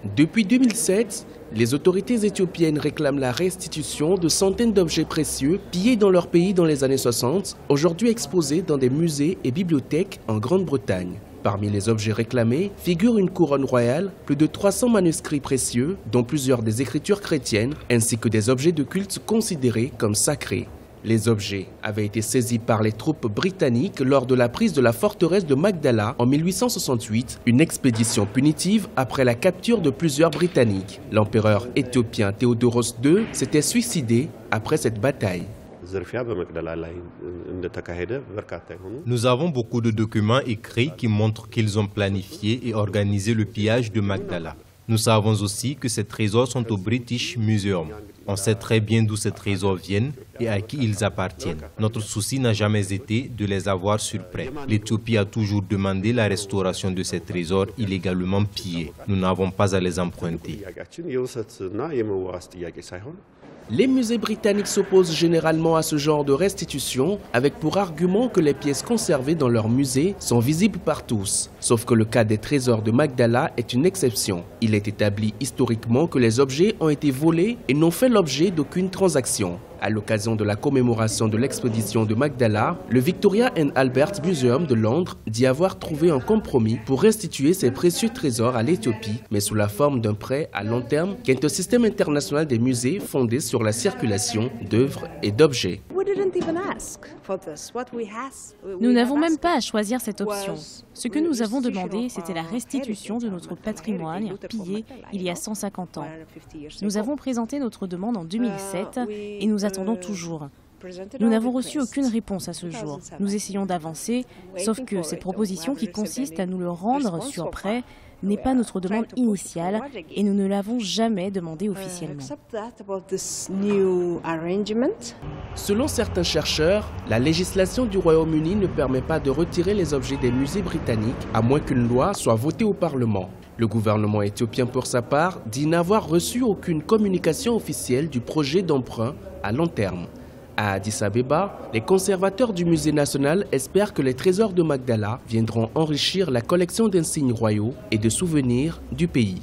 Depuis 2007, les autorités éthiopiennes réclament la restitution de centaines d'objets précieux pillés dans leur pays dans les années 60, aujourd'hui exposés dans des musées et bibliothèques en Grande-Bretagne. Parmi les objets réclamés figure une couronne royale, plus de 300 manuscrits précieux, dont plusieurs des écritures chrétiennes, ainsi que des objets de culte considérés comme sacrés. Les objets avaient été saisis par les troupes britanniques lors de la prise de la forteresse de Magdala en 1868, une expédition punitive après la capture de plusieurs Britanniques. L'empereur éthiopien Théodoros II s'était suicidé après cette bataille. Nous avons beaucoup de documents écrits qui montrent qu'ils ont planifié et organisé le pillage de Magdala. Nous savons aussi que ces trésors sont au British Museum. On sait très bien d'où ces trésors viennent et à qui ils appartiennent. Notre souci n'a jamais été de les avoir sur prêt. L'Éthiopie a toujours demandé la restauration de ces trésors illégalement pillés. Nous n'avons pas à les emprunter. Les musées britanniques s'opposent généralement à ce genre de restitution, avec pour argument que les pièces conservées dans leurs musées sont visibles par tous. Sauf que le cas des trésors de Magdala est une exception. Il est établi historiquement que les objets ont été volés et n'ont fait l'objet d'aucune transaction. À l'occasion de la commémoration de l'expédition de Magdala, le Victoria and Albert Museum de Londres dit avoir trouvé un compromis pour restituer ces précieux trésors à l'Éthiopie, mais sous la forme d'un prêt à long terme qui est un système international des musées fondé sur la circulation d'œuvres et d'objets. Nous n'avons même pas à choisir cette option. Ce que nous avons demandé, c'était la restitution de notre patrimoine pillé il y a 150 ans. Nous avons présenté notre demande en 2007 et nous attendons toujours. Nous n'avons reçu aucune réponse à ce jour. Nous essayons d'avancer, sauf que cette proposition qui consiste à nous le rendre sur prêt n'est pas notre demande initiale et nous ne l'avons jamais demandée officiellement. Selon certains chercheurs, la législation du Royaume-Uni ne permet pas de retirer les objets des musées britanniques à moins qu'une loi soit votée au Parlement. Le gouvernement éthiopien, pour sa part, dit n'avoir reçu aucune communication officielle du projet d'emprunt à long terme. À Addis Abeba, les conservateurs du musée national espèrent que les trésors de Magdala viendront enrichir la collection d'insignes royaux et de souvenirs du pays.